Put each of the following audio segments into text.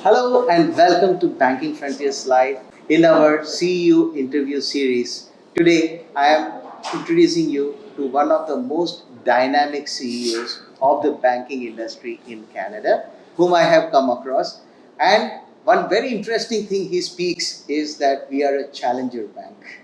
Hello and welcome to Banking Frontiers Live in our CEO interview series. Today I am introducing you to one of the most dynamic CEOs of the banking industry in Canada, whom I have come across. And one very interesting thing he speaks is that we are a challenger bank.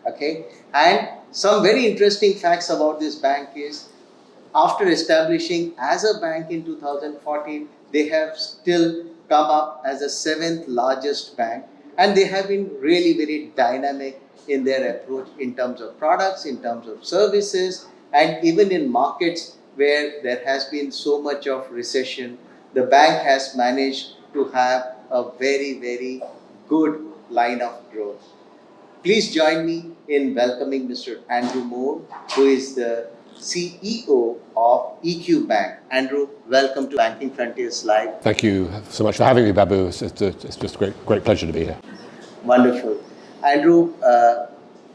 Okay, and some very interesting facts about this bank is after establishing as a bank in 2014, they have still come up as the seventh largest bank, and they have been really very dynamic in their approach in terms of products, in terms of services, and even in markets where there has been so much of recession, the bank has managed to have a very good line of growth. Please join me in welcoming Mr. Andrew Moor, who is the CEO of EQ Bank. Andrew, welcome to Banking Frontiers Live. Thank you so much for having me, Babu. It's just a great pleasure to be here. Wonderful. Andrew,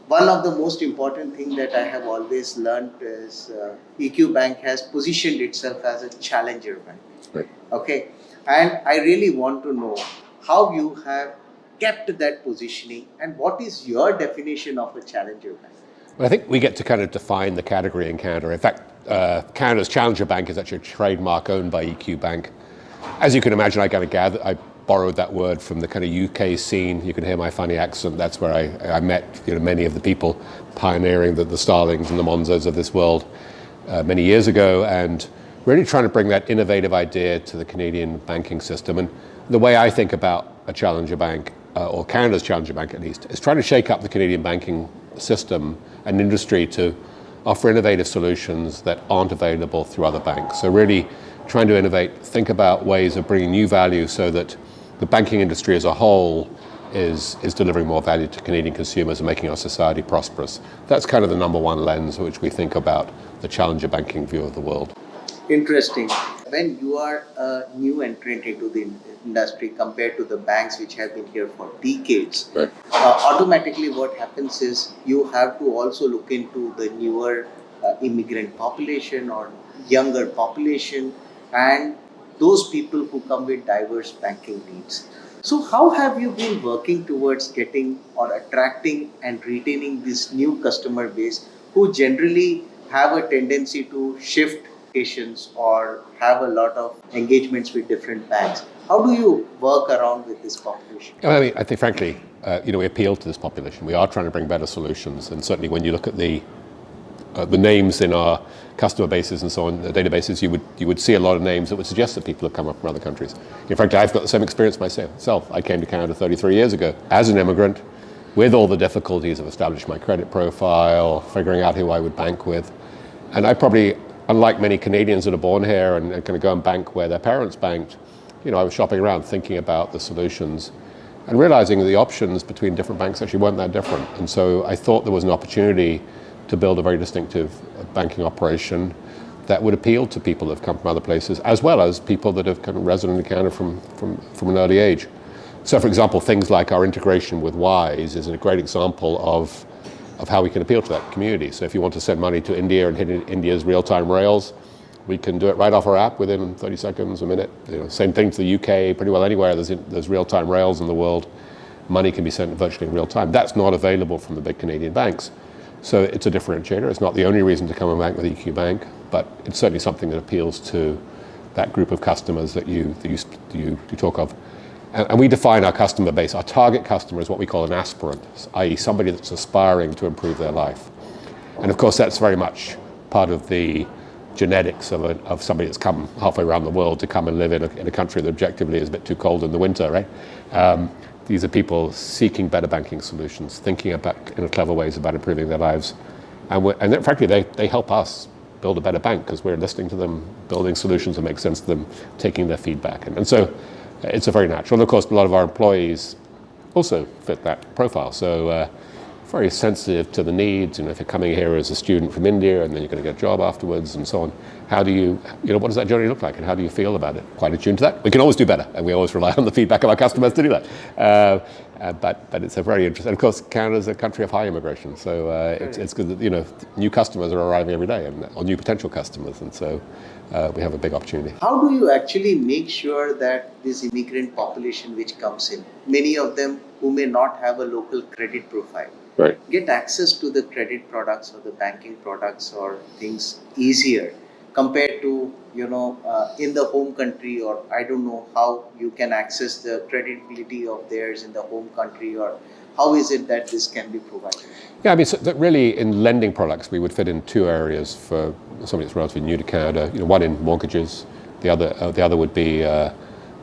one of the most important things that I have always learned is EQ Bank has positioned itself as a challenger bank. Great. Okay. And I really want to know how you have kept that positioning and what is your definition of a challenger bank? Well, I think we get to kind of define the category in Canada. In fact, Canada's Challenger Bank is actually a trademark owned by EQ Bank. As you can imagine, I borrowed that word from the kind of UK scene. You can hear my funny accent. That's where I met many of the people pioneering the Starlings and the Monzos of this world many years ago, and really trying to bring that innovative idea to the Canadian banking system. And the way I think about a challenger bank, or Canada's Challenger Bank at least, is trying to shake up the Canadian banking system and industry to offer innovative solutions that aren't available through other banks. So really trying to innovate, think about ways of bringing new value so that the banking industry as a whole is delivering more value to Canadian consumers and making our society prosperous. That's kind of the number one lens which we think about the challenger banking view of the world. Interesting. When you are a new entrant into the industry compared to the banks which have been here for decades, Right. Automatically what happens is you have to also look into the newer immigrant population or younger population and those people who come with diverse banking needs. So how have you been working towards getting or attracting and retaining this new customer base who generally have a tendency to shift locations or have a lot of engagements with different banks? How do you work around with this population? I think frankly, we appeal to this population. We are trying to bring better solutions, and certainly when you look at the names in our customer bases and so on, the databases, you would see a lot of names that would suggest that people have come up from other countries. In fact, I've got the same experience myself. I came to Canada 33 years ago as an immigrant, with all the difficulties of establishing my credit profile, figuring out who I would bank with, and I probably, unlike many Canadians that are born here and kind of go and bank where their parents banked, I was shopping around thinking about the solutions and realizing that the options between different banks actually weren't that different. And so I thought there was an opportunity to build a very distinctive banking operation that would appeal to people that have come from other places, as well as people that have kind of resident in Canada from an early age. So for example, things like our integration with Wise is a great example of how we can appeal to that community. So if you want to send money to India and hit India's real-time rails, we can do it right off our app within 30 seconds, a minute. Same thing to the UK, pretty well anywhere there's real-time rails in the world, money can be sent virtually in real time. That's not available from the big Canadian banks. So it's a differentiator. It's not the only reason to come and bank with EQ Bank, but it's certainly something that appeals to that group of customers that you talk of. And we define our customer base. Our target customer is what we call an aspirant, i.e. somebody that's aspiring to improve their life. And of course, that's very much part of the genetics of somebody that's come halfway around the world to come and live in a country that objectively is a bit too cold in the winter, right? These are people seeking better banking solutions, thinking about clever ways about improving their lives. And then, frankly, they help us build a better bank because we're listening to them, building solutions that make sense to them, taking their feedback. And so it's a very natural. And of course, a lot of our employees also fit that profile. So very sensitive to the needs. If you're coming here as a student from India and then you're going to get a job afterwards and so on, how do you what does that journey look like and how do you feel about it? Quite attuned to that. We can always do better, and we always rely on the feedback of our customers to do that. But it's a very interesting. And of course, Canada's a country of high immigration, so it's good that new customers are arriving every day, or new potential customers, and so we have a big opportunity. How do you actually make sure that this immigrant population which comes in, many of them who may not have a local credit profile, Right. get access to the credit products or the banking products or things easier compared to in the home country, or I don't know how you can access the credibility of theirs in the home country, or how is it that this can be provided? Yeah, I mean, so that really in lending products, we would fit in two areas for somebody that's relatively new to Canada. One in mortgages, the other would be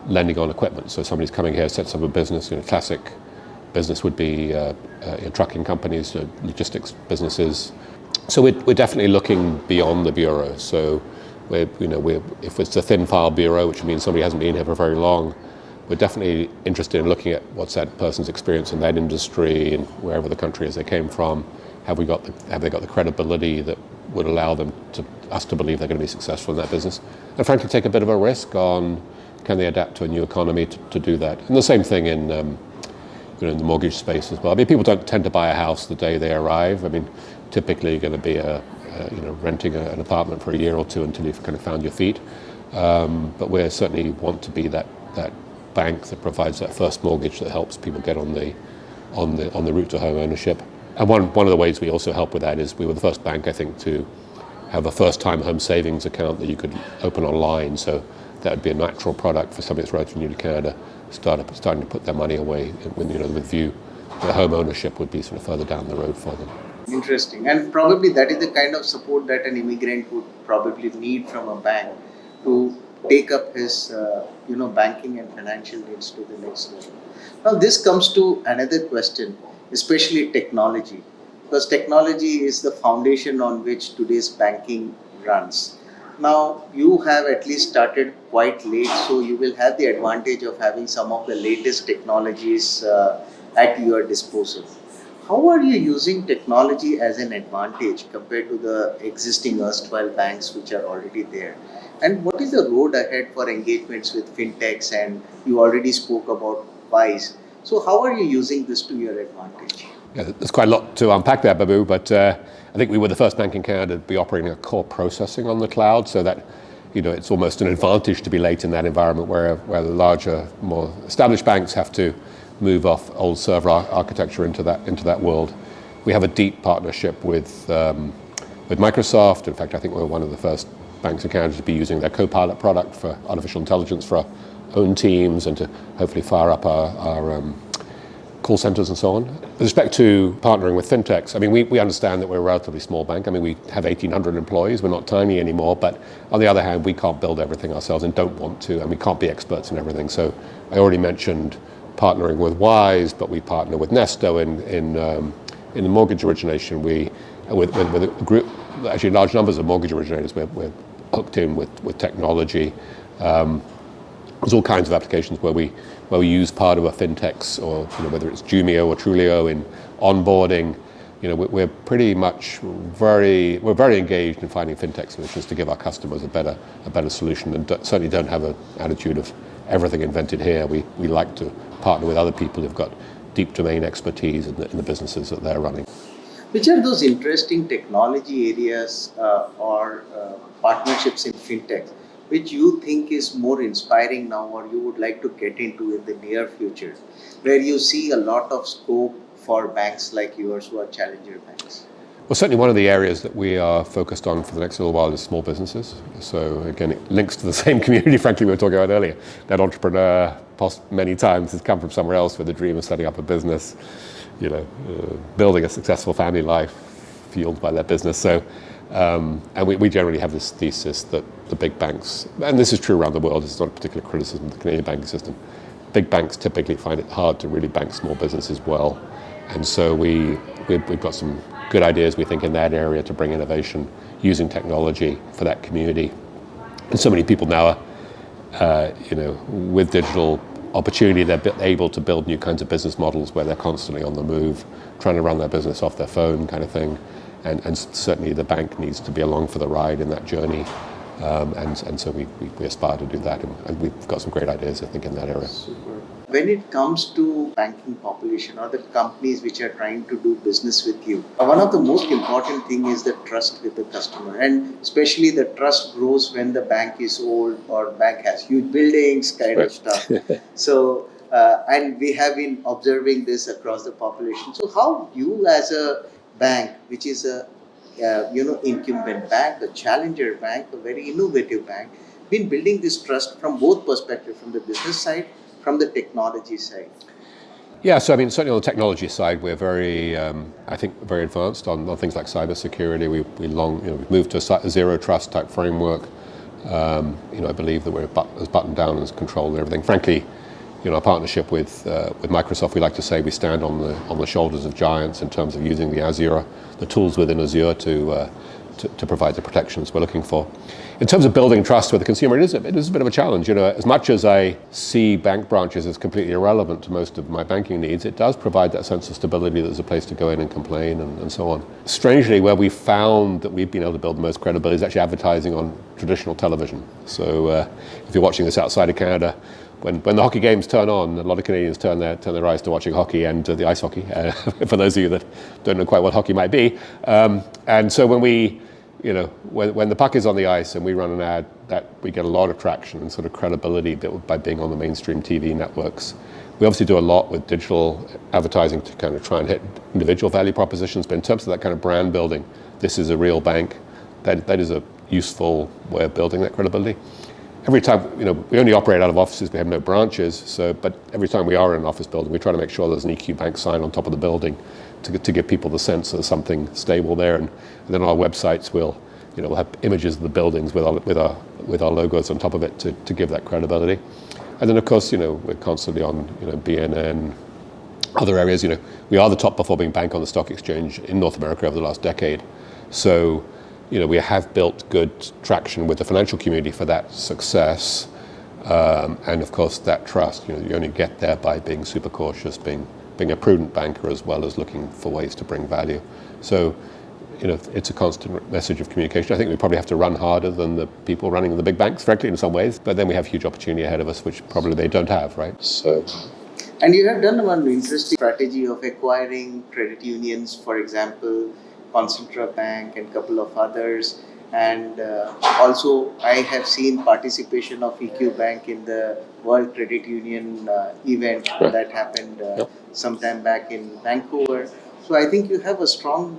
lending on equipment. So somebody's coming here, sets up a business. Classic business would be trucking companies, logistics businesses. So we're definitely looking beyond the bureau. So if it's a thin file bureau, which means somebody hasn't been here for very long, we're definitely interested in looking at what's that person's experience in that industry and wherever the country is they came from. Have they got the credibility that would allow us to believe they're going to be successful in that business? And frankly, take a bit of a risk on can they adapt to a new economy to do that. And the same thing in in the mortgage space as well. I mean, people don't tend to buy a house the day they arrive. I mean, typically you're going to be renting an apartment for a year or two until you've kind of found your feet. But we certainly want to be that bank that provides that first mortgage that helps people get on the route to home ownership. And one of the ways we also help with that is we were the first bank, I think, to have a first-time home savings account that you could open online. So that would be a natural product for somebody that's relatively new to Canada, starting to put their money away with view that home ownership would be sort of further down the road for them. Interesting. And probably that is the kind of support that an immigrant would probably need from a bank to take up his banking and financial needs to the next level. Now this comes to another question, especially technology, because technology is the foundation on which today's banking runs. Now you have at least started quite late, so you will have the advantage of having some of the latest technologies at your disposal. How are you using technology as an advantage compared to the existing erstwhile banks which are already there? And what is the road ahead for engagements with fintechs? And you already spoke about Wise. So how are you using this to your advantage? Yeah, there's quite a lot to unpack there, Babu, but I think we were the first bank in Canada to be operating a core processing on the cloud, so that it's almost an advantage to be late in that environment where the larger, more established banks have to move off old server architecture into that world. We have a deep partnership with Microsoft. In fact, I think we're one of the first banks in Canada to be using their Copilot product for artificial intelligence for our own teams and to hopefully fire up our call centers and so on. With respect to partnering with fintechs, I mean, we understand that we're a relatively small bank. I mean, we have 1,800 employees. We're not tiny anymore, but on the other hand, we can't build everything ourselves and don't want to, and we can't be experts in everything. So I already mentioned partnering with Wise, but we partner with Nesto in the mortgage origination. With a group, actually large numbers of mortgage originators, we're hooked in with technology. There's all kinds of applications where we use part of a fintechs, or whether it's Jumio or Trulio in onboarding. We're pretty much very engaged in finding fintech solutions to give our customers a better solution, and certainly don't have an attitude of everything invented here. We like to partner with other people who've got deep domain expertise in the businesses that they're running. Which are those interesting technology areas or partnerships in fintech which you think is more inspiring now, or you would like to get into in the near future, where you see a lot of scope for banks like yours who are challenger banks? Well, certainly one of the areas that we are focused on for the next little while is small businesses. So again, it links to the same community, frankly, we were talking about earlier. That entrepreneur, many times, has come from somewhere else with a dream of setting up a business, building a successful family life fueled by that business. So, and we generally have this thesis that the big banks, and this is true around the world, it's not a particular criticism of the Canadian banking system, big banks typically find it hard to really bank small businesses well. And so we've got some good ideas, we think, in that area to bring innovation using technology for that community. And so many people now are, with digital opportunity, they're able to build new kinds of business models where they're constantly on the move, trying to run their business off their phone kind of thing. And certainly the bank needs to be along for the ride in that journey. And so we aspire to do that, and we've got some great ideas, I think, in that area. Super. When it comes to banking population or the companies which are trying to do business with you, one of the most important thing is the trust with the customer, and especially the trust grows when the bank is old or bank has huge buildings kind of stuff. So and we have been observing this across the population. So how you as a bank, which is a incumbent bank, a challenger bank, a very innovative bank, been building this trust from both perspectives, from the business side, from the technology side. Yeah, so I mean, certainly on the technology side, we're very, I think, very advanced on things like cybersecurity. We've moved to a zero trust type framework. I believe that we're as buttoned down as controlled and everything. Frankly, our partnership with Microsoft, we like to say we stand on the shoulders of giants in terms of using the tools within Azure to provide the protections we're looking for. In terms of building trust with the consumer, it is a bit of a challenge. As much as I see bank branches as completely irrelevant to most of my banking needs, it does provide that sense of stability that there's a place to go in and complain and so on. Strangely, where we found that we've been able to build the most credibility is actually advertising on traditional television. So if you're watching this outside of Canada, when the hockey games turn on, a lot of Canadians turn their eyes to watching hockey and the ice hockey, for those of you that don't know quite what hockey might be. And so when when the puck is on the ice and we run an ad, that we get a lot of traction and sort of credibility by being on the mainstream TV networks. We obviously do a lot with digital advertising to kind of try and hit individual value propositions, but in terms of that kind of brand building, this is a real bank, that is a useful way of building that credibility. Every time, we only operate out of offices, we have no branches, but every time we are in an office building, we try to make sure there's an EQ Bank sign on top of the building to give people the sense there's something stable there. And then on our websites, we'll have images of the buildings with our logos on top of it to give that credibility. And then, of course, we're constantly on BNN, other areas. We are the top performing bank on the stock exchange in North America over the last decade. So, we have built good traction with the financial community for that success. And of course, that trust, you only get there by being super cautious, being a prudent banker, as well as looking for ways to bring value. So, it's a constant message of communication. I think we probably have to run harder than the people running the big banks, frankly, in some ways. But then we have huge opportunity ahead of us, which probably they don't have, right? So. And you have done one interesting strategy of acquiring credit unions, for example, Concentra Bank and a couple of others. And also, I have seen participation of EQ Bank in the World Credit Union event that happened sometime back in Vancouver. So I think you have a strong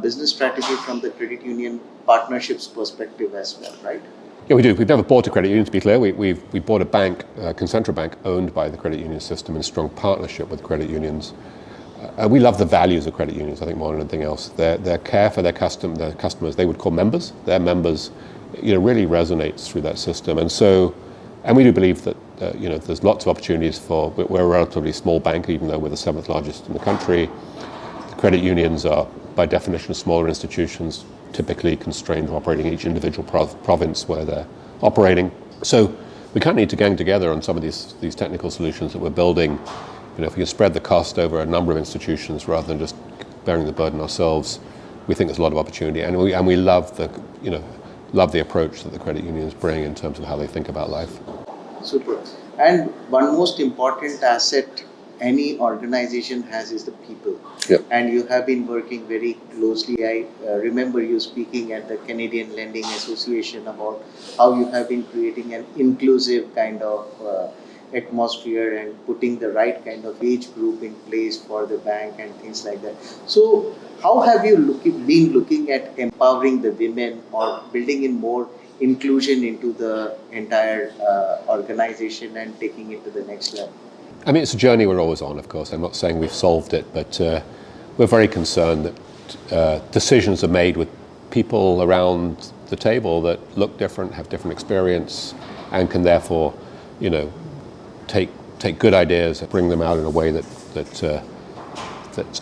business strategy from the credit union partnerships perspective as well, right? Yeah, we do. We've never bought a credit union, to be clear. We bought a bank, Concentra Bank, owned by the credit union system in strong partnership with credit unions. We love the values of credit unions, I think, more than anything else. Their care for their customers, they would call members. Their members, really resonates through that system. And we do believe that, there's lots of opportunities we're a relatively small bank, even though we're the 7th largest in the country. The credit unions are, by definition, smaller institutions, typically constrained to operating in each individual province where they're operating. So we kind of need to gang together on some of these technical solutions that we're building. If we can spread the cost over a number of institutions rather than just bearing the burden ourselves, we think there's a lot of opportunity. And we love the approach that the credit unions bring in terms of how they think about life. Super. And one most important asset any organization has is the people. Yep. And you have been working very closely. I remember you speaking at the Canadian Lending Association about how you have been creating an inclusive kind of atmosphere and putting the right kind of age group in place for the bank and things like that. So how have you been looking at empowering the women or building in more inclusion into the entire organization and taking it to the next level? I mean, it's a journey we're always on, of course. I'm not saying we've solved it, but we're very concerned that decisions are made with people around the table that look different, have different experience, and can therefore, take good ideas and bring them out in a way that's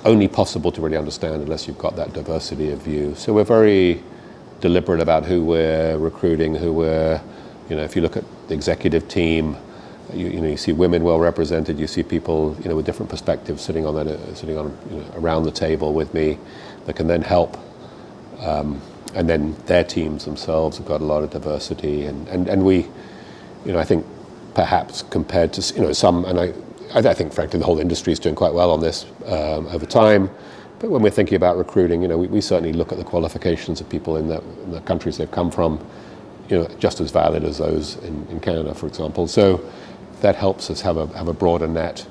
only possible to really understand unless you've got that diversity of view. So we're very deliberate about who we're recruiting, if you look at the executive team, you see women well represented. You see people, with different perspectives sitting on around the table with me that can then help And then their teams themselves have got a lot of diversity, and we, I think perhaps compared to some, and I think frankly the whole industry is doing quite well on this over time. But when we're thinking about recruiting, we certainly look at the qualifications of people in the countries they've come from, just as valid as those in Canada, for example. So that helps us have a broader net.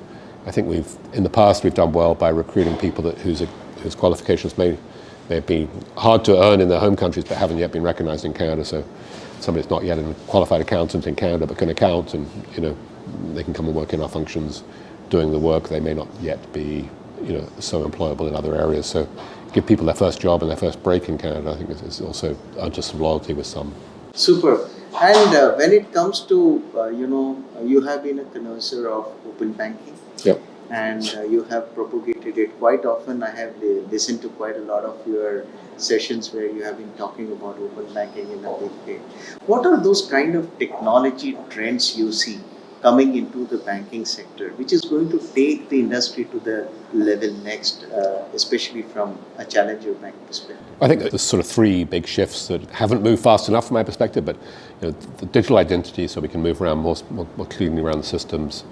I think in the past we've done well by recruiting people whose qualifications may have been hard to earn in their home countries but haven't yet been recognized in Canada. So somebody that's not yet a qualified accountant in Canada but can account, and they can come and work in our functions doing the work. They may not yet be so employable in other areas. So give people their first job and their first break in Canada, I think is also just some loyalty with some. Super. And when it comes to, you have been a connoisseur of open banking. Yep. And you have propagated it quite often. I have listened to quite a lot of your sessions where you have been talking about open banking in a big way. What are those kind of technology trends you see coming into the banking sector, which is going to take the industry to the level next, especially from a challenger bank perspective? I think there's sort of three big shifts that haven't moved fast enough from my perspective, but the digital identity, so we can move around more cleanly around the systems,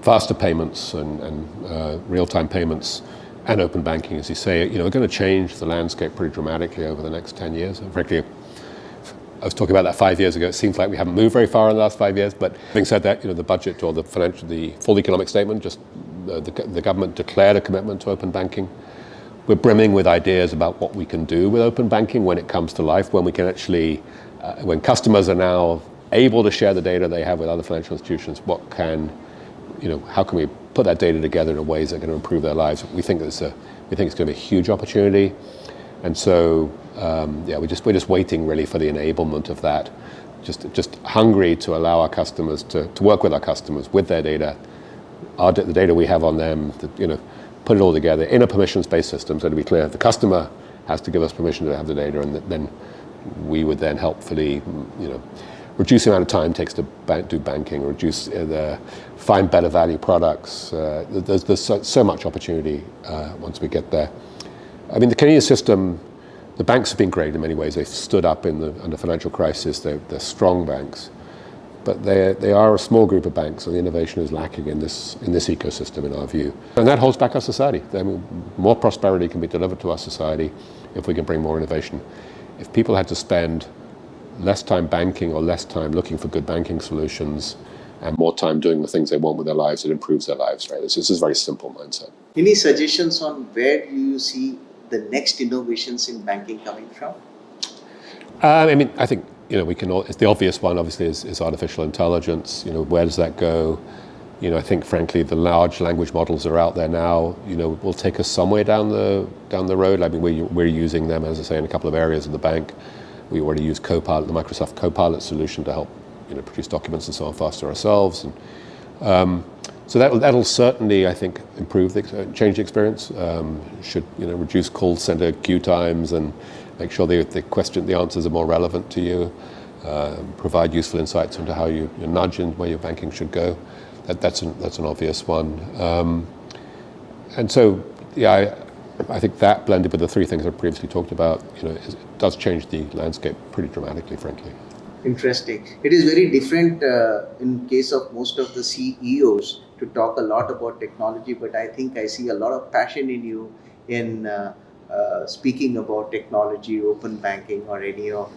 faster payments and real-time payments, and open banking, as you say, are going to change the landscape pretty dramatically over the next 10 years. And frankly, I was talking about that 5 years ago. It seems like we haven't moved very far in the last 5 years. But having said that, the budget or the full economic statement, just the government declared a commitment to open banking. We're brimming with ideas about what we can do with open banking when it comes to life, when we can actually, when customers are now able to share the data they have with other financial institutions. How can we put that data together in ways that are going to improve their lives? We think it's going to be a huge opportunity, and so we're just waiting really for the enablement of that. Just hungry to allow our customers to work with our customers with their data, the data we have on them. Put it all together in a permissions-based system. So to be clear, the customer has to give us permission to have the data, and then we would then helpfully, reduce the amount of time it takes to do banking, find better value products. There's so much opportunity once we get there. I mean, the Canadian system, the banks have been great in many ways. They've stood up under financial crisis. They're strong banks, but they are a small group of banks, and the innovation is lacking in this ecosystem, in our view. And that holds back our society. I mean, more prosperity can be delivered to our society if we can bring more innovation. If people had to spend less time banking or less time looking for good banking solutions and more time doing the things they want with their lives, it improves their lives, right? This is a very simple mindset. Any suggestions on where do you see the next innovations in banking coming from? I think we can. It's the obvious one. Obviously, is artificial intelligence. Where does that go? I think, frankly, the large language models are out there now. Will take us some way down the road. I mean, we're using them, as I say, in a couple of areas of the bank. We already use Copilot, the Microsoft Copilot solution, to help produce documents and so on faster ourselves. And so that'll certainly, I think, change the experience. Should reduce call center queue times and make sure the answers are more relevant to you. Provide useful insights into how you nudge in where your banking should go. That's an obvious one. And so, I think that blended with the three things I previously talked about, it does change the landscape pretty dramatically, frankly. Interesting. It is very different in case of most of the CEOs to talk a lot about technology, but I think I see a lot of passion in you in speaking about technology, open banking, or any of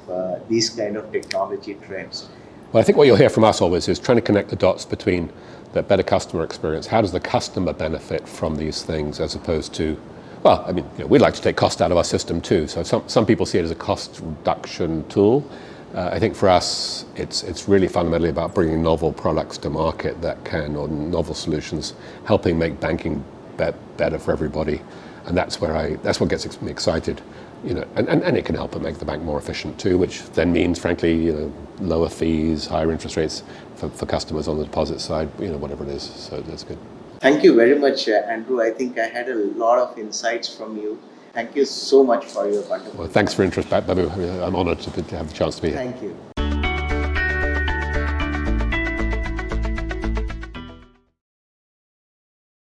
these kind of technology trends. Well, I think what you'll hear from us always is trying to connect the dots between the better customer experience. How does the customer benefit from these things, as opposed to, well, I mean, we'd like to take cost out of our system too. So some people see it as a cost reduction tool. I think for us, it's really fundamentally about bringing novel products to market or novel solutions, helping make banking better for everybody, and that's what gets me excited, and it can help make the bank more efficient too, which then means, frankly, lower fees, higher interest rates for customers on the deposit side, whatever it is. So that's good. Thank you very much, Andrew. I think I had a lot of insights from you. Thank you so much for your wonderful. Well, thanks for interest, Babu. I'm honored to have the chance to be here. Thank you.